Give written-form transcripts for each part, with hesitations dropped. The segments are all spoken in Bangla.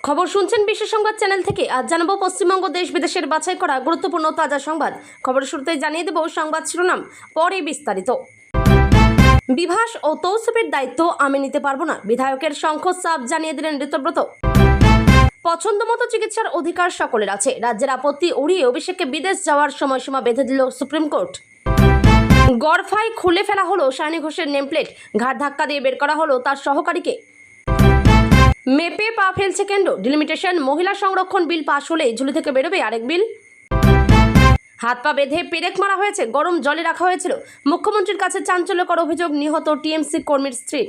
খবর শুনছেন বিশেষ সংবাদ চ্যানেল থেকে। আজ জানাবো পশ্চিমবঙ্গ দেশ বিদেশের বাছাই করা গুরুত্বপূর্ণ তাজা সংবাদ। খবরের শুরুতেই জানিয়ে দেব সংবাদ শিরোনাম, পরে বিস্তারিত। বিভাস ও তৌসিফের দায়িত্ব আমি নিতে পারবো না, বিধায়কের শঙ্খ চাপ জানিয়ে দিলেন ঋতব্রত। পছন্দমতো চিকিৎসার অধিকার সকলের আছে, রাজ্যের আপত্তি উড়িয়ে অভিষেককে বিদেশ যাওয়ার সময়সীমা বেঁধে দিল সুপ্রিম কোর্ট। গড়ফায় খুলে ফেলা হলো সায়নী ঘোষের নেমপ্লেট, ঘাট ধাক্কা দিয়ে বের করা হলো তার সহকারীকে। মেপে পা ফেলছে কেন্দ্র, ডিলিমিটেশন মহিলা সংরক্ষণ বিল পাশ হলে ঝুলি থেকে বেরোবে আরেক বিল। হাত পা বেঁধে পেরেক মারা হয়েছে, গরম জলে রাখা হয়েছিল। মুখ্যমন্ত্রীর কাছে চাঞ্চল্যকর অভিযোগ নিহত টিএমসি কর্মীর স্ত্রীর।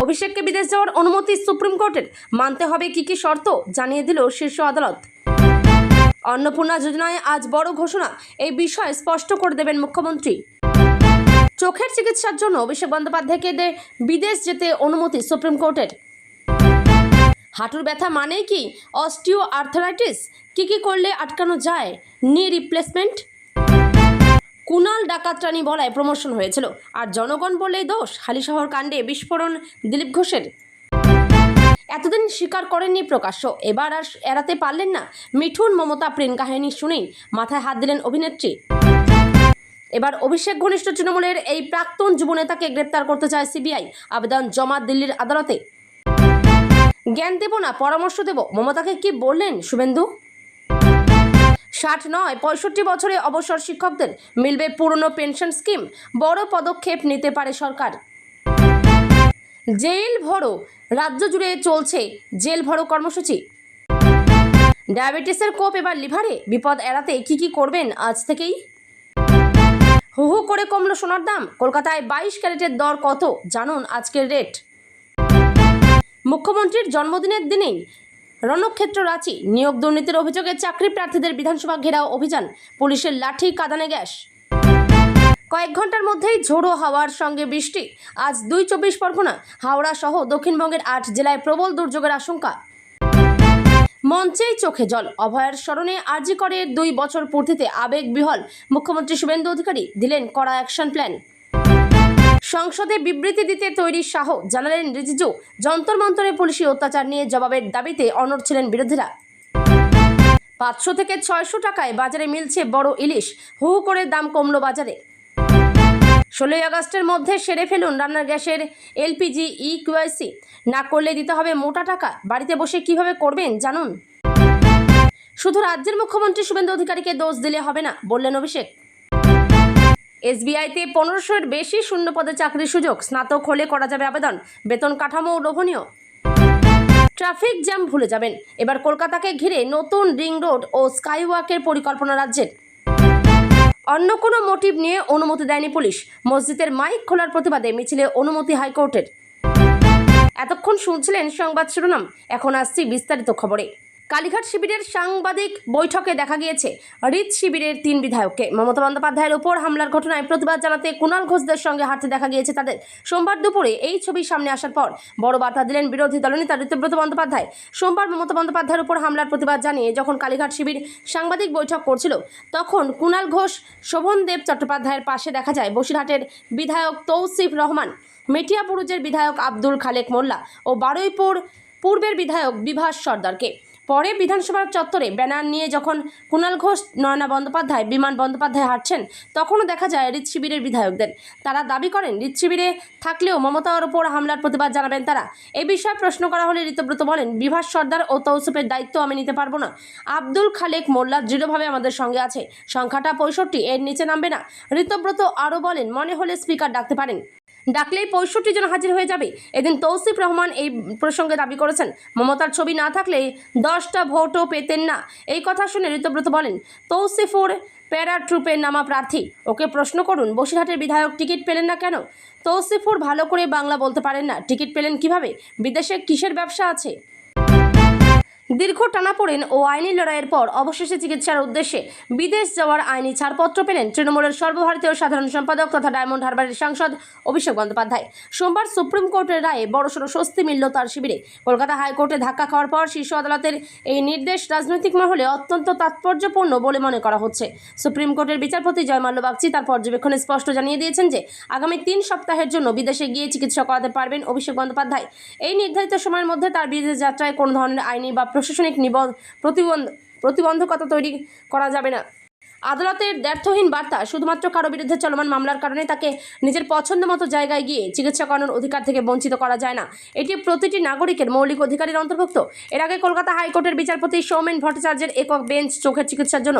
অভিষেককে বিদেশ যাওয়ার অনুমতি সুপ্রিম কোর্টের, মানতে হবে কি কি শর্ত জানিয়ে দিল শীর্ষ আদালত। অন্নপূর্ণা যোজনায় আজ বড় ঘোষণা, এই বিষয়ে স্পষ্ট করে দেবেন মুখ্যমন্ত্রী। চোখের চিকিৎসার জন্য অভিষেক বন্দ্যোপাধ্যায়কে বিদেশ যেতে অনুমতি সুপ্রিম কোর্টের। হাঁটুর ব্যথা মানেই কি অস্টিও আর্থারাইটিস, কি করলে আটকানো যায় নি রিপ্লেসমেন্ট। কুণাল ডাকাতরানি বলায় প্রমোশন হয়েছিল, আর জনগণ বললেই দোষ। হালিশহর কাণ্ডে বিস্ফোরণ দিলীপ ঘোষের। এতদিন স্বীকার করেননি প্রকাশ্য, এবার আর এড়াতে পারলেন না। মিঠুন মমতা প্রেম কাহিনী শুনেই মাথায় হাত দিলেন অভিনেত্রী। এবার অভিষেক ঘনিষ্ঠ তৃণমূলের এই প্রাক্তন যুবনেতাকে গ্রেপ্তার করতে চায় সিবিআই, আবেদন জমা দিল্লির আদালতে। জ্ঞান দেব না, পরামর্শ দেব, মমতাকে কি বললেন শুভেন্দু। 60 নয় 65 বছরে অবসর শিক্ষকদের মিলবে পুরনো পেনশন স্কিম, বড় পদক্ষেপ নিতে পারে সরকার। জেল ভরো, রাজ্য জুড়ে চলছে জেল ভরো কর্মসূচি। ডায়াবেটিসের কোপ এবার লিভারে, বিপদ এড়াতে কি করবেন আজ থেকেই। হু করে কমলো সোনার দাম, কলকাতায় 22 ক্যারেটের দর কত জানুন আজকের রেট। মুখ্যমন্ত্রীর জন্মদিনের দিনেই রণক্ষেত্র রাঁচি, নিয়োগ দুর্নীতির অভিযোগে চাকরি প্রার্থীদের বিধানসভা ঘেরাও অভিযান, পুলিশের লাঠি কাঁদানে গ্যাস। কয়েক ঘন্টার মধ্যেই ঝোড়ো হাওয়ার সঙ্গে বৃষ্টি, আজ 2 24 পরগনা, হাওড়া সহ দক্ষিণবঙ্গের 8 জেলায় প্রবল দুর্যোগের আশঙ্কা। মঞ্চেই চোখে জল, অভয়ার স্মরণে আরজি করের 2 বছর পূর্তিতে আবেগ বিহল মুখ্যমন্ত্রী শুভেন্দু অধিকারী, দিলেন কড়া অ্যাকশন প্ল্যান। সংসদে বিবৃতি দিতে তৈরি শাহ, জানালেন রিজিজু। যন্তর মন্তরে পুলিশি অত্যাচার নিয়ে জবাবের দাবিতে অনড় ছিলেন বিরোধীরা। 500 থেকে 600 টাকায় বাজারে মিলছে বড় ইলিশ, হু করে দাম কমলো বাজারে। 16 আগস্টের মধ্যে সেরে ফেলুন রান্নার গ্যাসের এলপিজি ইকিউআইসি, না করলে দিতে হবে মোটা টাকা। বাড়িতে বসে কিভাবে করবেন জানুন। শুধু রাজ্যের মুখ্যমন্ত্রী শুভেন্দু অধিকারীকে দোষ দিলে হবে না, বললেন অভিষেক। এসবিআইতে 1500-এর বেশি শূন্য পদে চাকরির সুযোগ, স্নাতক হলে করা যাবে আবেদন, বেতন কাঠামো লোভনীয়। ট্রাফিক জ্যাম ভুলে যাবেন, এবার কলকাতাকে ঘিরে নতুন রিং রোড ও স্কাইওয়াকের পরিকল্পনা রাজ্যের। অন্য কোনো মোটিভ নিয়ে অনুমতি দেয়নি পুলিশ, মসজিদের মাইক খোলার প্রতিবাদে মিছিলে অনুমতি হাইকোর্টের। এতক্ষণ শুনছিলেন সংবাদ শিরোনাম, এখন আসছি বিস্তারিত খবরে। কালীঘাট শিবিরের সাংবাদিক বৈঠকে দেখা গিয়েছে হৃদ শিবিরের 3 বিধায়ককে। মমতা বন্দ্যোপাধ্যায়ের ওপর হামলার ঘটনায় প্রতিবাদ জানাতে কুণাল ঘোষদের সঙ্গে হাঁটতে দেখা গিয়েছে তাদের। সোমবার দুপুরে এই ছবি সামনে আসার পর বড় বার্তা দিলেন বিরোধী দলনেতা ঋতব্রত বন্দ্যোপাধ্যায়। সোমবার মমতা বন্দ্যোপাধ্যায়ের ওপর হামলার প্রতিবাদ জানিয়ে যখন কালীঘাট শিবির সাংবাদিক বৈঠক করছিল, তখন কুণাল ঘোষ, শোভনদেব চট্টোপাধ্যায়ের পাশে দেখা যায় বসিরহাটের বিধায়ক তৌসিফ রহমান, মেটিয়াপুরুজের বিধায়ক আব্দুল খালেক মোল্লা ও বারুইপুর পূর্বের বিধায়ক বিভাস সর্দারকে। পরে বিধানসভার চত্বরে ব্যানার নিয়ে যখন কুণাল ঘোষ, নয়না বন্দ্যোপাধ্যায়, বিমান বন্দ্যোপাধ্যায় হাঁটছেন, তখনও দেখা যায় হৃদ শিবিরের বিধায়কদের। তারা দাবি করেন হৃদ শিবিরে থাকলেও মমতার ওপর হামলার প্রতিবাদ জানাবেন তারা। এই বিষয়ে প্রশ্ন করা হলে ঋতব্রত বলেন, বিভাস সর্দার ও তৌসিফের দায়িত্ব আমি নিতে পারবো না। আব্দুল খালেক মোল্লা দৃঢ়ভাবে আমাদের সঙ্গে আছে, সংখ্যাটা 65, এর নিচে নামবে না। ঋতব্রত আরও বলেন, মনে হলে স্পিকার ডাকতে পারেন, ডাকলেই 65 জন হাজির হয়ে যাবে। এদিন তৌসিফ রহমান এই প্রসঙ্গে দাবি করেছেন, মমতার ছবি না থাকলে 10টা ভোটও পেতেন না। এই কথা শুনে ঋতব্রত বলেন, তৌসিফুর প্যারাট্রুপের নামা প্রার্থী, ওকে প্রশ্ন করুন বসিরহাটের বিধায়ক টিকিট পেলেন না কেন। তৌসিফুর ভালো করে বাংলা বলতে পারেন না, টিকিট পেলেন কিভাবে? বিদেশে কিসের ব্যবসা আছে? দীর্ঘ টানাপোড়েন ও আইনি লড়াইয়ের পর অবশেষে চিকিৎসার উদ্দেশ্যে বিদেশ যাওয়ার আইনি ছাড়পত্র পেলেন তৃণমূলের সর্বভারতীয় সাধারণ সম্পাদক তথা ডায়মন্ড হারবারের সাংসদ অভিষেক বন্দ্যোপাধ্যায়। সোমবার সুপ্রিম কোর্টের রায়ে বড়সড় স্বস্তি মিলল তার শিবিরে। কলকাতা হাইকোর্টে ধাক্কা খাওয়ার পর শীর্ষ আদালতের এই নির্দেশ রাজনৈতিক মহলে অত্যন্ত তাৎপর্যপূর্ণ বলে মনে করা হচ্ছে। সুপ্রিম কোর্টের বিচারপতি জয়মাল্য বাগচি তার পর্যবেক্ষণে স্পষ্ট জানিয়ে দিয়েছেন যে আগামী 3 সপ্তাহের জন্য বিদেশে গিয়ে চিকিৎসা করাতে পারবেন অভিষেক বন্দ্যোপাধ্যায়। এই নির্ধারিত সময়ের মধ্যে তার বিদেশ যাত্রায় কোনো ধরনের আইনি বা প্রশাসনিক প্রতিবন্ধকতা তৈরি করা যাবে না। আদালতের দ্ব্যর্থহীন বার্তা, শুধুমাত্র কারো বিরুদ্ধে চলমান মামলার কারণে তাকে নিজের পছন্দ মতো জায়গায় গিয়ে চিকিৎসা করানোর অধিকার থেকে বঞ্চিত করা যায় না। এটি প্রতিটি নাগরিকের মৌলিক অধিকারের অন্তর্ভুক্ত। এর আগে কলকাতা হাইকোর্টের বিচারপতি সৌমেন ভট্টাচার্যের একক বেঞ্চ চোখের চিকিৎসার জন্য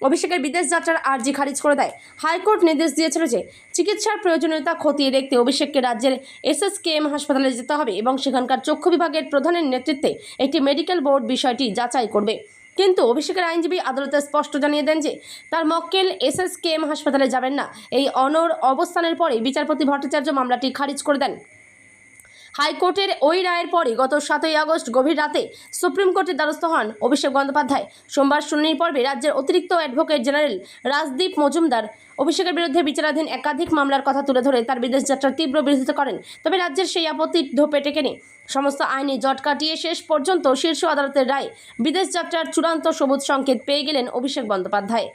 অভিষেকের বিদেশ যাত্রার আর্জি খারিজ করে দেয়। হাইকোর্ট নির্দেশ দিয়েছিল যে চিকিৎসার প্রয়োজনীয়তা খতিয়ে দেখতে অভিষেককে রাজ্যের SSKM হাসপাতালে যেতে হবে এবং সেখানকার চক্ষু বিভাগের প্রধানের নেতৃত্বে একটি মেডিকেল বোর্ড বিষয়টি যাচাই করবে। কিন্তু অভিষেকের আইনজীবী আদালতে স্পষ্ট জানিয়ে দেন যে তার মক্কেল SSKM হাসপাতালে যাবেন না। এই অবস্থানের পরে বিচারপতি ভট্টাচার্য মামলাটি খারিজ করে দেন। হাইকোর্টের ওই রায়ের পরে গত 7ই আগস্ট গভীর রাতে সুপ্রিম কোর্টের দ্বারস্থ হন অভিষেক বন্দ্যোপাধ্যায়। সোমবার শুনানির পর্বে রাজ্যের অতিরিক্ত অ্যাডভোকেট জেনারেল রাজদীপ মজুমদার অভিষেকের বিরুদ্ধে বিচারাধীন একাধিক মামলার কথা তুলে ধরে তার বিদেশ যাত্রার তীব্র বিরোধিতা করেন। তবে রাজ্যের সেই আপত্তি ধোপে টেকেনি। সমস্ত আইনি জট কাটিয়ে শেষ পর্যন্ত শীর্ষ আদালতের রায় বিদেশ যাত্রার চূড়ান্ত সবুজ সংকেত পেয়ে গেলেন অভিষেক বন্দ্যোপাধ্যায়।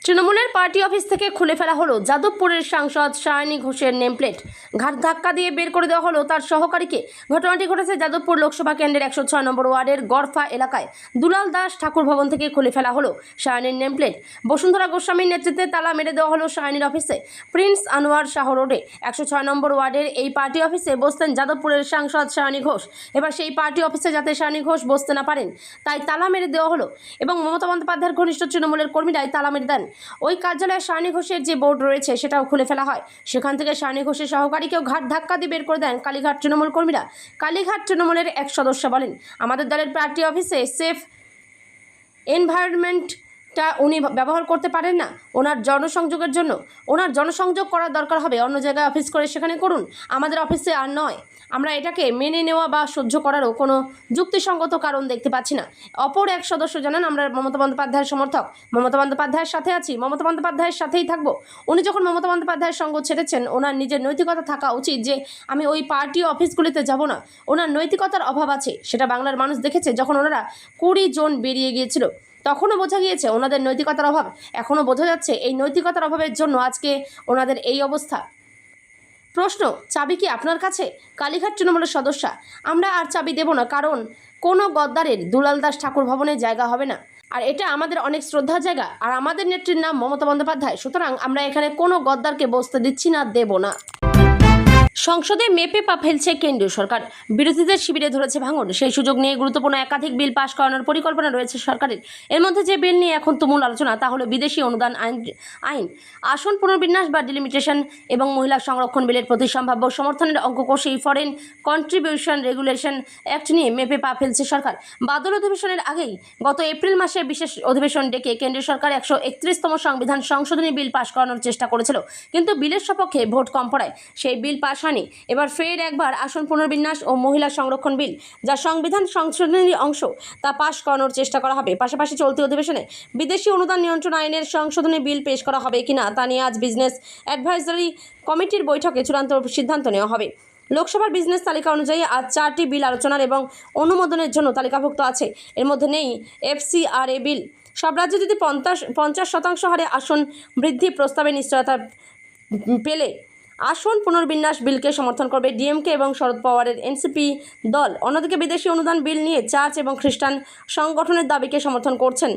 তৃণমূলের পার্টি অফিস থেকে খুলে ফেলা হলো যাদবপুরের সাংসদ সায়নী ঘোষের নেমপ্লেট। ঘাট ধাক্কা দিয়ে বের করে দেওয়া হলো তার সহকারীকে। ঘটনাটি ঘটেছে যাদবপুর লোকসভা কেন্দ্রের 106 নম্বর ওয়ার্ডের গড়ফা এলাকায়। দুলাল দাস ঠাকুর ভবন থেকে খুলে ফেলা হলো সায়নীর নেমপ্লেট। বসুন্ধরা গোস্বামীর নেতৃত্বে তালা মেরে দেওয়া হলো সায়নীর অফিসে। প্রিন্স আনোয়ার শাহ রোডে 106 নম্বর ওয়ার্ডের এই পার্টি অফিসে বসতেন যাদবপুরের সাংসদ সায়নী ঘোষ। এবার সেই পার্টি অফিসে যাতে সায়নী ঘোষ বসতে না পারেন তাই তালা মেরে দেওয়া হলো এবং মমতা বন্দ্যোপাধ্যায়ের ঘনিষ্ঠ তৃণমূলের কর্মীরাই তালা মেরে দেন। ওই কার্যালয়ে সায়নী ঘোষের যে বোর্ড রয়েছে সেটাও খুলে ফেলা হয়। সেখান থেকে সায়নী ঘোষের সহকারীকেও ঘাট ধাক্কা দিয়ে বের করে দেন কালীঘাট তৃণমূল কর্মীরা। কালীঘাট তৃণমূলের এক সদস্য বলেন, আমাদের দলের পার্টি অফিসে সেফ এনভায়রনমেন্টটা উনি ব্যবহার করতে পারেন না ওনার জনসংযোগের জন্য। ওনার জনসংযোগ করার দরকার হবে অন্য জায়গায় অফিস করে সেখানে করুন, আমাদের অফিসে আর নয়। আমরা এটাকে মেনে নেওয়া বা সহ্য করারও কোনো যুক্তিসঙ্গত কারণ দেখতে পাচ্ছি না। অপর এক সদস্য জানান, আমরা মমতা বন্দ্যোপাধ্যায়ের সমর্থক, মমতা বন্দ্যোপাধ্যায়ের সাথে আছি, মমতা বন্দ্যোপাধ্যায়ের সাথেই থাকবো। উনি যখন মমতা বন্দ্যোপাধ্যায়ের সঙ্গ ছেড়েছেন ওনার নিজের নৈতিকতা থাকা উচিত যে আমি ওই পার্টি অফিসগুলিতে যাব না। ওনার নৈতিকতার অভাব আছে, সেটা বাংলার মানুষ দেখেছে। যখন ওনারা 20 জন বেরিয়ে গিয়েছিল তখনও বোঝা গিয়েছে ওনাদের নৈতিকতার অভাব। এখনও বোঝা যাচ্ছে এই নৈতিকতার অভাবের জন্য আজকে ওনাদের এই অবস্থা। প্রশ্ন, চাবি কি আপনার কাছে? কালীঘাট তৃণমূলের সদস্যা, আমরা আর চাবি দেব না, কারণ কোনো গদ্দারের দুলাল দাস ঠাকুর ভবনে জায়গা হবে না। আর এটা আমাদের অনেক শ্রদ্ধার জায়গা, আর আমাদের নেত্রীর নাম মমতা বন্দ্যোপাধ্যায়। সুতরাং আমরা এখানে কোনো গদ্দারকে বসতে দিচ্ছি না, দেব না। সংসদে মেপে পা ফেলছে কেন্দ্রীয় সরকার। বিরোধীদের শিবিরে ধরেছে ভাঙন। সেই সুযোগ নিয়ে গুরুত্বপূর্ণ একাধিক বিল পাশ করানোর পরিকল্পনা রয়েছে সরকারের। এর মধ্যে যে বিল নিয়ে এখন তুমুল আলোচনা তা হলো বিদেশি অনুদান আইন, আসন পুনর্বিন্যাস বা ডিলিমিটেশন এবং মহিলা সংরক্ষণ বিলের প্রতি সম্ভাব্য সমর্থনের অঙ্ক কষেই ফরেন কন্ট্রিবিউশন রেগুলেশন অ্যাক্ট নিয়ে মেপে পা ফেলছে সরকার। বাদল অধিবেশনের আগেই গত এপ্রিল মাসে বিশেষ অধিবেশন ডেকে কেন্দ্রীয় সরকার 131তম সংবিধান সংশোধনী বিল পাশ করানোর চেষ্টা করেছিল, কিন্তু বিলের সপক্ষে ভোট কম পড়ায় সেই বিল পাশ হয়নি। এবার ফের একবার আসন পুনর্বিন্যাস ও মহিলা সংরক্ষণ বিল, যা সংবিধান সংশোধনীর অংশ, তা পাশ করানোর চেষ্টা করা হবে। পাশাপাশি চলতি অধিবেশনে বিদেশি অনুদান নিয়ন্ত্রণ আইনের সংশোধনী বিল পেশ করা হবে কিনা তা নিয়ে আজ বিজনেস অ্যাডভাইজারি কমিটির বৈঠকে চূড়ান্ত সিদ্ধান্ত নেওয়া হবে। লোকসভার বিজনেস তালিকা অনুযায়ী আজ 4টি বিল আলোচনার এবং অনুমোদনের জন্য তালিকাভুক্ত আছে। এর মধ্যে নেই FCRA বিল। সব রাজ্য যদি 50% হারে আসন বৃদ্ধি প্রস্তাবে নিশ্চয়তা পেলে আসন পুনর্বিন্যাস বিলকে সমর্থন করবে ডিএমকে এবং শরদ পাওয়ারের এনসিপি দল। অন্যদিকে বিদেশি অনুদান বিল নিয়ে চার্চ এবং খ্রিস্টান সংগঠনের দাবিকে সমর্থন করছেন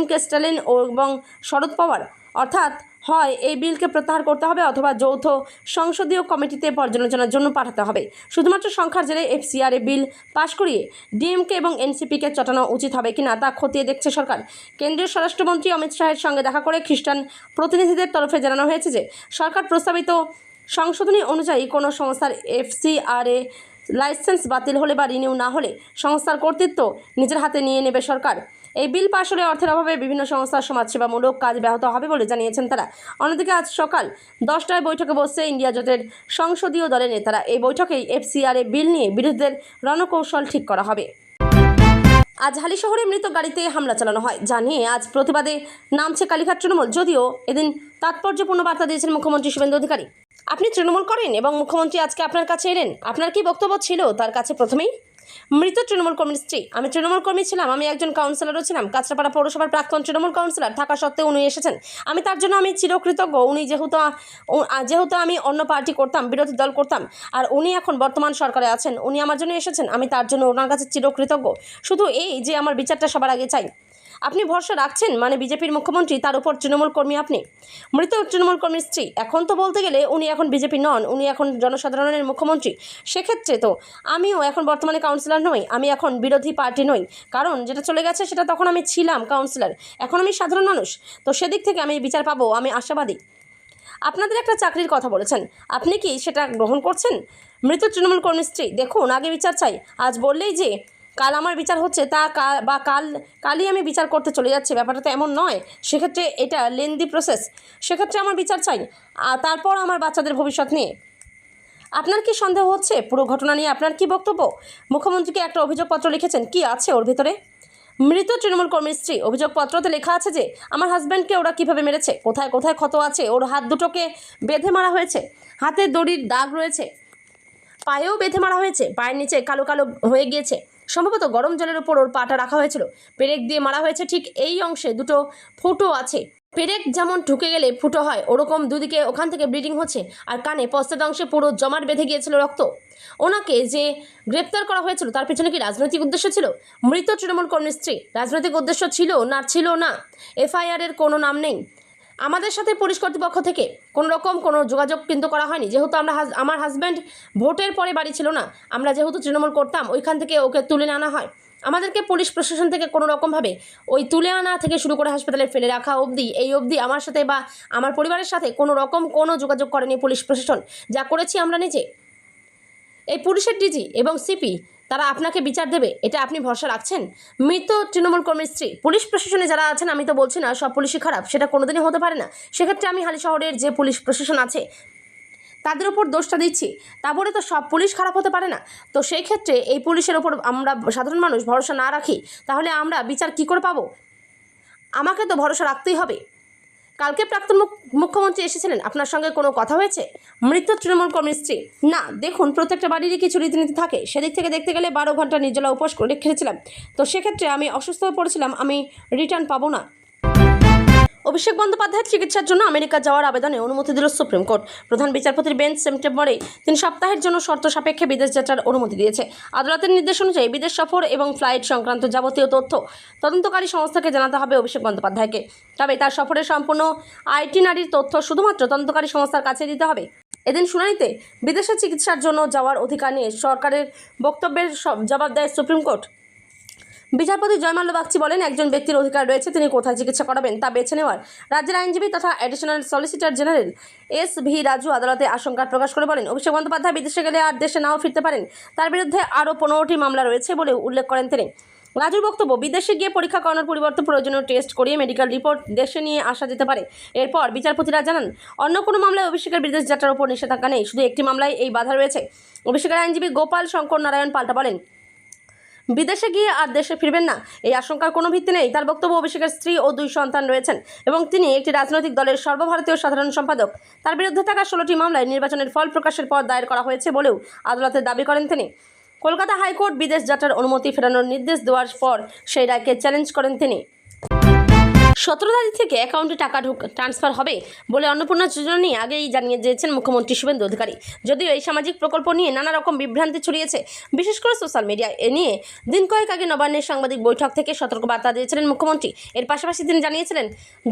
MK স্ট্যালিন এবং শরদ পাওয়ার। অর্থাৎ হয় এই বিলকে প্রত্যাহার করতে হবে অথবা যৌথ সংসদীয় কমিটিতে পর্যালোচনার জন্য পাঠাতে হবে। শুধুমাত্র সংখ্যার জেরে FCRA বিল পাশ করিয়ে ডিএমকে এবং এনসিপিকে চটানো উচিত হবে কিনা তা খতিয়ে দেখছে সরকার। কেন্দ্রীয় স্বরাষ্ট্রমন্ত্রী অমিত শাহের সঙ্গে দেখা করে খ্রিস্টান প্রতিনিধিদের তরফে জানানো হয়েছে যে সরকার প্রস্তাবিত সংশোধনী অনুযায়ী কোনো সংস্থার FCRA লাইসেন্স বাতিল হলে বা রিনিউ না হলে সংস্থার কর্তৃত্ব নিজের হাতে নিয়ে নেবে সরকার। এই বিল পাশ হলে অর্থের অভাবে বিভিন্ন সংস্থার সমাজসেবামূলক কাজ ব্যাহত হবে বলে জানিয়েছেন তারা। অন্যদিকে আজ সকাল 10টায় বৈঠকে বসছে ইন্ডিয়া জোটের সংসদীয় দলের নেতারা। এই বৈঠকেই FCRA বিল নিয়ে বিরোধীদের রণকৌশল ঠিক করা হবে। আজ হালিশহরে মৃত গাড়িতে হামলা চালানো হয়, যা নিয়ে আজ প্রতিবাদে নামছে কালীঘাট তৃণমূল। যদিও এদিন তাৎপর্যপূর্ণ বার্তা দিয়েছেন মুখ্যমন্ত্রী শুভেন্দু অধিকারী। আপনি তৃণমূল করেন এবং মুখ্যমন্ত্রী আজকে আপনার কাছে এলেন, আপনার কি বক্তব্য ছিল তার কাছে? প্রথমেই মৃত তৃণমূল কর্মীর স্ত্রী। আমি তৃণমূল কর্মী ছিলাম, আমি একজন কাউন্সিলরও ছিলাম, কাঁচরাপাড়া পৌরসভার প্রাক্তন তৃণমূল কাউন্সিলর থাকা সত্ত্বেও উনি এসেছেন। আমি তার জন্য আমি চিরকৃতজ্ঞ। উনি যেহেতু আমি অন্য পার্টি করতাম, বিরোধী দল করতাম, আর উনি এখন বর্তমান সরকারে আছেন, উনি আমার জন্য এসেছেন, আমি তার জন্য ওনার কাছে চিরকৃতজ্ঞ। শুধু এই যে আমার বিচারটা সবার আগে চাই। আপনি ভরসা রাখছেন মানে বিজেপির মুখ্যমন্ত্রী, তার উপর তৃণমূল কর্মী আপনি, মৃত তৃণমূল কর্মীর স্ত্রী। এখন তো বলতে গেলে উনি এখন বিজেপি নন, উনি এখন জনসাধারণের মুখ্যমন্ত্রী। সেক্ষেত্রে তো আমিও এখন বর্তমানে কাউন্সিলর নই, আমি এখন বিরোধী পার্টি নই। কারণ যেটা চলে গেছে সেটা তখন আমি ছিলাম কাউন্সিলর, এখন আমি সাধারণ মানুষ। তো সেদিক থেকে আমি বিচার পাবো, আমি আশাবাদী। আপনাদের একটা চাকরির কথা বলেছেন, আপনি কি সেটা গ্রহণ করছেন? মৃত তৃণমূল কর্মীর স্ত্রী, দেখুন আগে বিচার চাই। আজ বললেই যে কাল আমার বিচার হচ্ছে তা কালই আমি বিচার করতে চলে যাচ্ছি, ব্যাপারটা তো এমন নয়। সেক্ষেত্রে এটা লেন্দি প্রসেস, সেক্ষেত্রে আমার বিচার চাই। তারপর আমার বাচ্চাদের ভবিষ্যৎ নিয়ে আপনার কি সন্দেহ হচ্ছে? পুরো ঘটনা নিয়ে আপনার কি বক্তব্য? মুখ্যমন্ত্রীকে একটা অভিযোগপত্র লিখেছেন, কি আছে ওর ভিতরে? মৃত তৃণমূল কর্মীর স্ত্রী, অভিযোগপত্রতে লেখা আছে যে আমার হাজব্যান্ডকে ওরা কীভাবে মেরেছে, কোথায় কোথায় ক্ষত আছে, ওর হাত দুটোকে বেঁধে মারা হয়েছে, হাতে দড়ির দাগ রয়েছে, পায়েও বেঁধে মারা হয়েছে, পায়ের নিচে কালো কালো হয়ে গিয়েছে, সম্ভবত গরম জলের উপর ওর পাটা রাখা হয়েছিল, পেরেক দিয়ে মারা হয়েছে, ঠিক এই অংশে দুটো ফুটো আছে। পেরেক যেমন ঢুকে গেলে ফুটো হয়, ওরকম দুদিকে ওখান থেকে ব্লিডিং হচ্ছে, আর কানে পশ্চাৎ অংশে পুরো জমাট বেঁধে গিয়েছিল রক্ত। ওনাকে যে গ্রেপ্তার করা হয়েছিল তার পিছনে কি রাজনৈতিক উদ্দেশ্য ছিল? মৃত তৃণমূল কর্মীর স্ত্রী, রাজনৈতিক উদ্দেশ্য ছিল না? FIR এর কোনো নাম নেই। আমাদের সাথে পুলিশ কর্তৃপক্ষ থেকে কোনো যোগাযোগ কিন্তু করা হয়নি, যেহেতু আমার হাজব্যান্ড ভোটের পরে বাড়ি ছিল না, আমরা যেহেতু তৃণমূল করতাম, ওইখান থেকে ওকে তুলে আনা হয়। আমাদেরকে পুলিশ প্রশাসন থেকে কোনো রকমভাবে ওই তুলে আনা থেকে শুরু করে হাসপাতালে ফেলে রাখা অবধি, এই অবধি আমার সাথে বা আমার পরিবারের সাথে কোনো যোগাযোগ করেনি পুলিশ প্রশাসন। যা করেছি আমরা নিজে। এই পুলিশের ডিজি এবং সিপি তারা আপনাকে বিচার দেবে, এটা আপনি ভরসা রাখছেন? মৃত তৃণমূল কর্মীর স্ত্রী, পুলিশ প্রশাসনে যারা আছেন, আমি তো বলছি না সব পুলিশই খারাপ, সেটা কোনোদিনই হতে পারে না। সেক্ষেত্রে আমি হালিশহরের যে পুলিশ প্রশাসন আছে তাদের ওপর দোষটা দিচ্ছি, তা বলে তো সব পুলিশ খারাপ হতে পারে না। তো সেই ক্ষেত্রে এই পুলিশের ওপর আমরা সাধারণ মানুষ ভরসা না রাখি, তাহলে আমরা বিচার কী করে পাবো? আমাকে তো ভরসা রাখতেই হবে। কালকে প্রাক্তন মুখ্যমন্ত্রী এসেছিলেন, আপনার সঙ্গে কোনো কথা হয়েছে? মৃত তৃণমূল কর্মীর স্ত্রী, না, দেখুন প্রত্যেকটা বাড়িরই কিছু রীতিনীতি থাকে, সেদিক থেকে দেখতে গেলে 12 ঘন্টা নির্জলা উপোস করে রেখেছিলাম। তো সেক্ষেত্রে আমি অসুস্থ হয়ে পড়েছিলাম, আমি রিটার্ন পাবো না। অভিষেক বন্দ্যোপাধ্যায়ের চিকিৎসার জন্য আমেরিকা যাওয়ার আবেদনে অনুমতি দিল সুপ্রিম কোর্ট। প্রধান বিচারপতির বেঞ্চ সেপ্টেম্বরে 3 সপ্তাহের জন্য শর্ত সাপেক্ষে বিদেশ যাত্রার অনুমতি দিয়েছে। আদালতের নির্দেশ অনুযায়ী বিদেশ সফর এবং ফ্লাইট সংক্রান্ত যাবতীয় তথ্য তদন্তকারী সংস্থাকে জানাতে হবে অভিষেক বন্দ্যোপাধ্যায়কে। তবে তার সফরের সম্পূর্ণ আইটিনারির তথ্য শুধুমাত্র তদন্তকারী সংস্থার কাছে দিতে হবে। এদিন শুনানিতে বিদেশে চিকিৎসার জন্য যাওয়ার অধিকার নিয়ে সরকারের বক্তব্যের জবাব দেয় সুপ্রিম কোর্ট। বিচারপতি জয়মাল্য বাগচি বলেন, একজন ব্যক্তির অধিকার রয়েছে তিনি কোথায় চিকিৎসা করাবেন তা বেছে নেওয়ার। রাজ্যের আইনজীবী তথা additional solicitor general SV Raju আদালতে আশঙ্কা প্রকাশ করে বলেন, অভিষেক বন্দ্যোপাধ্যায় বিদেশে গেলে আর দেশে নাও ফিরতে পারেন। তার বিরুদ্ধে আরও 15টি মামলা রয়েছে বলেও উল্লেখ করেন তিনি। রাজুর বক্তব্য, বিদেশে গিয়ে পরীক্ষা করানোর পরিবর্তে প্রয়োজনীয় টেস্ট করিয়ে মেডিকেল রিপোর্ট দেশে নিয়ে আসা যেতে পারে। এরপর বিচারপতিরা জানান, অন্য কোনো মামলায় অভিষেকের বিদেশ যাত্রার উপর নিষেধাজ্ঞা নেই, শুধু একটি মামলায় এই বাধা রয়েছে। অভিষেকের আইনজীবী গোপাল শঙ্কর নারায়ণ পাল্টা বলেন, বিদেশে গিয়ে আর দেশে ফিরবেন না, এই আশঙ্কার কোনো ভিত্তি নেই। তার বক্তব্য, অভিষেকের স্ত্রী ও 2 সন্তান রয়েছেন এবং তিনি একটি রাজনৈতিক দলের সর্বভারতীয় সাধারণ সম্পাদক। তার বিরুদ্ধে থাকা 16টি মামলায় নির্বাচনের ফল প্রকাশের পর দায়ের করা হয়েছে বলেও আদালতে দাবি করেন তিনি। কলকাতা হাইকোর্ট বিদেশ যাত্রার অনুমতি ফেরানোর নির্দেশ দেওয়ার পর সেই রায়কে চ্যালেঞ্জ করেন তিনি। 17 তারিখ থেকে অ্যাকাউন্টে টাকা ট্রান্সফার হবে বলে অন্নপূর্ণা যোজনা নিয়ে আগেই জানিয়ে দিয়েছেন মুখ্যমন্ত্রী শুভেন্দু অধিকারী। যদিও এই সামাজিক প্রকল্প নিয়ে নানা রকম বিভ্রান্তি ছড়িয়েছে, বিশেষ করে সোশ্যাল মিডিয়ায়। এ নিয়ে দিন কয়েক আগে নবান্নের সাংবাদিক বৈঠক থেকে সতর্কবার্তা দিয়েছিলেন মুখ্যমন্ত্রী। এর পাশাপাশি তিনি জানিয়েছিলেন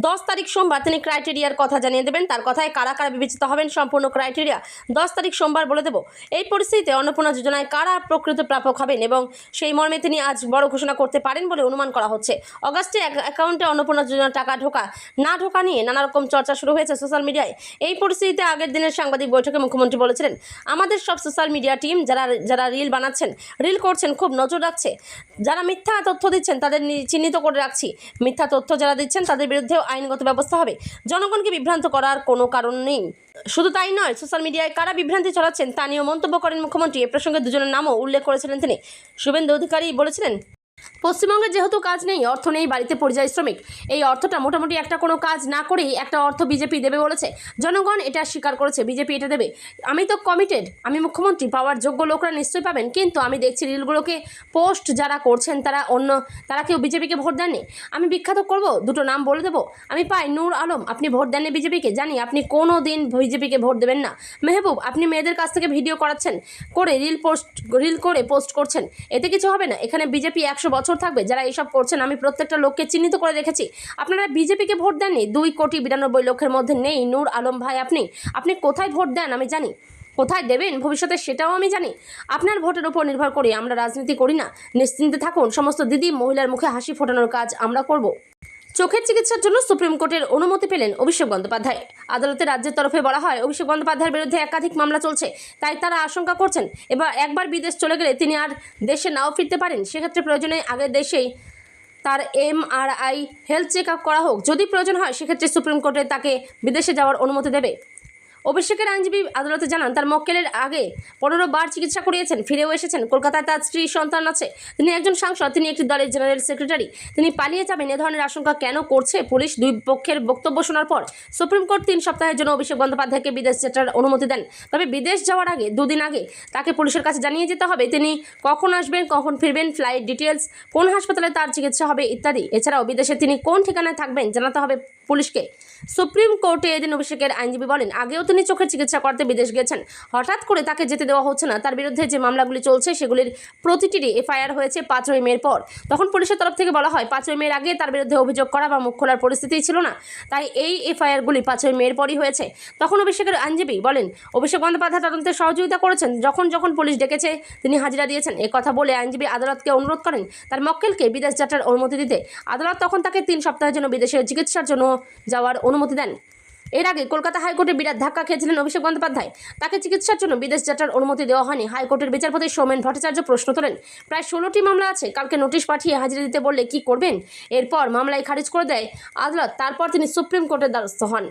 10 তারিখ সোমবার তিনি ক্রাইটেরিয়ার কথা জানিয়ে দেবেন। তার কথায় কারা কারা বিবেচিত হবেন সম্পূর্ণ ক্রাইটেরিয়া 10 তারিখ সোমবার বলে দেব। এই পরিস্থিতিতে অন্নপূর্ণা যোজনায় কারা প্রকৃত প্রাপক হবেন এবং সেই মর্মে তিনি আজ বড় ঘোষণা করতে পারেন বলে অনুমান করা হচ্ছে। অগাস্টে অ্যাকাউন্টে অন্নপূর্ণা যোজনা টাকা ঢোকা না ঢোকা নিয়ে নানা রকম চর্চা শুরু হয়েছে সোশ্যাল মিডিয়ায়। এই পরিস্থিতিতে আগের দিনের সাংবাদিক বৈঠকে মুখ্যমন্ত্রী বলেছিলেন, আমাদের সব সোশ্যাল মিডিয়া টিম যারা রিল বানাচ্ছেন, রিল করছেন, খুব নজর রাখছে। যারা মিথ্যা তথ্য দিচ্ছেন তাদের চিহ্নিত করে রাখছি। মিথ্যা তথ্য যারা দিচ্ছেন তাদের বিরুদ্ধেও আইনগত ব্যবস্থা হবে। জনগণকে বিভ্রান্ত করার কোনো কারণ নেই। শুধু তাই নয়, সোশ্যাল মিডিয়ায় কারা বিভ্রান্তি ছড়াচ্ছেন তা নিয়েও মন্তব্য করেন মুখ্যমন্ত্রী। এ প্রসঙ্গে দুজনের নামও উল্লেখ করেছিলেন তিনি। শুভেন্দু অধিকারী বলেছিলেন, পশ্চিমবঙ্গে যেহেতু কাজ নেই, অর্থ নেই, বাড়িতে পরিযায়ী শ্রমিক, এই অর্থটা মোটামুটি একটা কোনো কাজ না করেই একটা অর্থ বিজেপি দেবে বলেছে। জনগণ এটা স্বীকার করেছে, বিজেপি এটা দেবে। আমি তো কমিটেড, আমি মুখ্যমন্ত্রী, পাওয়ার যোগ্য লোকরা নিশ্চয়ই পাবেন। কিন্তু আমি দেখছি রিলগুলোকে পোস্ট যারা করছেন তারা কেউ বিজেপিকে ভোট দেননি। আমি বিখ্যাত করব, দুটো নাম বলে দেবো। আমি পাই নূর আলম, আপনি ভোট দেননি বিজেপিকে, জানি আপনি কোনো দিন বিজেপিকে ভোট দেবেন না। মেহবুব, আপনি মেয়েদের কাছ থেকে ভিডিও করাচ্ছেন, করে রিল করে পোস্ট করছেন, এতে কিছু হবে না। এখানে বিজেপি 100 বছর থাকবে। যারা এইসব করছেন আমি প্রত্যেকটা লোককে চিহ্নিত করে রেখেছি। আপনারা বিজেপিকে ভোট দেননি। 2,92,00,000 মধ্যে নেই নূর আলম ভাই। আপনি কোথায় ভোট দেন আমি জানি, কোথায় দেবেন ভবিষ্যতে সেটাও আমি জানি। আপনার ভোটের উপর নির্ভর করে আমরা রাজনীতি করি না। নিশ্চিন্তে থাকুন, সমস্ত দিদি মহিলার মুখে হাসি ফোটানোর কাজ আমরা করব। চোখের চিকিৎসার জন্য সুপ্রিম কোর্টের অনুমতি পেলেন অভিষেক বন্দ্যোপাধ্যায়। আদালতে রাজ্যের তরফে বলা হয়, অভিষেক বন্দ্যোপাধ্যায়ের বিরুদ্ধে একাধিক মামলা চলছে, তাই তারা আশঙ্কা করছেন একবার বিদেশ চলে গেলে তিনি আর দেশে নাও ফিরতে পারেন। সেক্ষেত্রে প্রয়োজনে আগের দেশেই তার MRI হেলথ চেক আপ করা হোক। যদি প্রয়োজন হয় সেক্ষেত্রে সুপ্রিম কোর্টে তাকে বিদেশে যাওয়ার অনুমতি দেবে। অভিষেকের আইনজীবী আদালতে জানান, তার মক্কেলের আগে 15 বার চিকিৎসা করিয়েছেন, ফিরেও এসেছেন। কলকাতায় তার স্ত্রী, সন্তান আছে। তিনি একজন সাংসদ, তিনি একটি দলের জেনারেল সেক্রেটারি। তিনি পালিয়ে যাবেন এ ধরনের আশঙ্কা কেন করছে পুলিশ? দুই পক্ষের বক্তব্য শোনার পর সুপ্রিম কোর্ট 3 সপ্তাহের জন্য অভিষেক বন্দ্যোপাধ্যায়কে বিদেশ যাত্রার অনুমতি দেন। তবে বিদেশ যাওয়ার আগে 2 দিন আগে তাকে পুলিশের কাছে জানিয়ে যেতে হবে তিনি কখন আসবেন, কখন ফিরবেন, ফ্লাইট ডিটেলস, কোন হাসপাতালে তার চিকিৎসা হবে ইত্যাদি। এছাড়াও বিদেশে তিনি কোন ঠিকানায় থাকবেন জানাতে হবে পুলিশকে। সুপ্রিম কোর্টে এদিন অভিষেকের আইনজীবী বলেন, আগেও তিনি চোখের চিকিৎসা করতে বিদেশ গেছেন। হঠাৎ করে তাকে যেতে দেওয়া হচ্ছে না। তার বিরুদ্ধে যে মামলাগুলি চলছে সেগুলির প্রতিটিরই FIR হয়েছে 5ই মের পর। তখন পুলিশের তরফ থেকে বলা হয় 5ই মের আগে তার বিরুদ্ধে অভিযোগ করা বা মুখ খোলার পরিস্থিতিই ছিল না, তাই এই FIRগুলি 5ই মের পরই হয়েছে। তখন অভিষেকের আইনজীবী বলেন, অভিষেক বন্দ্যোপাধ্যায় তদন্তে সহযোগিতা করেছেন, যখন পুলিশ ডেকেছে তিনি হাজিরা দিয়েছেন। কথা বলে আইনজীবী আদালতকে অনুরোধ করেন তার মক্কেলকে বিদেশ যাত্রার অনুমতি দিতে। আদালত তখন তাকে 3 সপ্তাহের জন্য বিদেশে চিকিৎসার জন্য যাওয়ার অনুমতি দেন। এর আগে কলকাতা হাইকোর্টে বিরাট ধাক্কা খেয়েছিলেন অভিষেক বন্দ্যোপাধ্যায়। তাকে চিকিৎসার জন্য বিদেশ যাত্রার অনুমতি দেওয়া হয়নি। হাইকোর্টের বিচারপতি সৌমেন ভট্টাচার্য প্রশ্ন তোলেন, প্রায় 16টি মামলা আছে, কালকে নোটিশ পাঠিয়ে হাজিরা দিতে বললে কি করবেন? এরপর মামলায় খারিজ করে দেয় আদালত। তারপর তিনি সুপ্রিম কোর্টের দ্বারস্থ হন।